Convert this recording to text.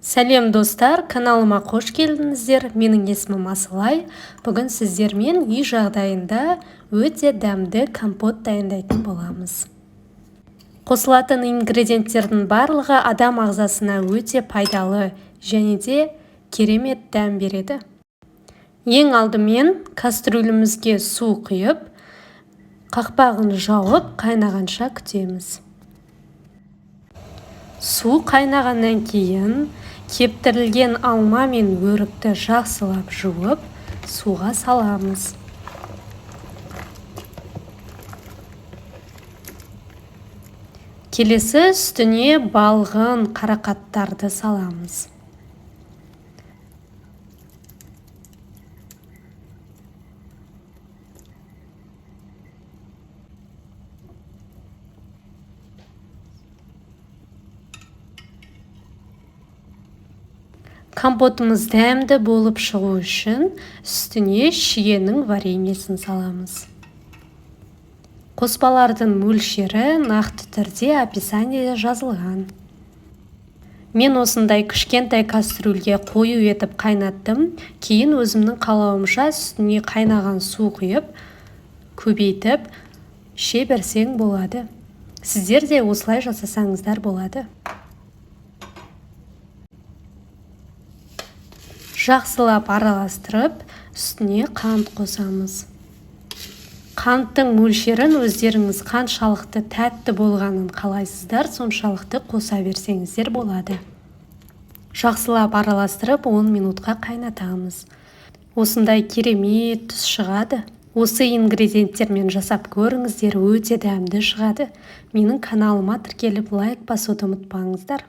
Сәлем достар, каналыма қош келдіңіздер. Менің есімім Асылай. Бүгін сіздермен үй жағдайында өте дәмді компот дайындайтын боламыз. Қосылатын ингредиенттердің барлығы адам ағзасына өте пайдалы және де керемет дәм береді. Ең алдымен кастрюлемізге су құйып, қақпағын жауып, қайнағанша күтеміз. Су қайнағаннан кейін кептірілген алма мен өрікті жақсылап жуып, суға саламыз. Келесі үстіне балғын қарақаттарды саламыз. Компотымыз дәмді болып шығу үшін үстіне шиенің вареньесін саламыз. Қоспалардың мөлшері нақты түрде описаниеде жазылған. Мен осындай кішкентай кастрюльге қою етіп қайнаттым. Кейін өзімнің қалауымша үстіне қайнаған су құйып, көбейтіп, іше берсең болады. Сіздер де осылай жасасаңыздар болады. Жақсылап араластырып, үстіне қант қосамыз. Қанттың мөлшерін өздеріңіз қаншалықты тәтті болғанын қалайсыздар, соншалықты қоса берсеңіздер болады. Жақсылап араластырып 10 минутқа қайнатамыз. Осындай керемет түс шығады. Осы ингредиенттермен жасап көріңіздер, өте дәмді шығады. Менің каналыма тіркеліп лайк басуды ұмытпаңыздар.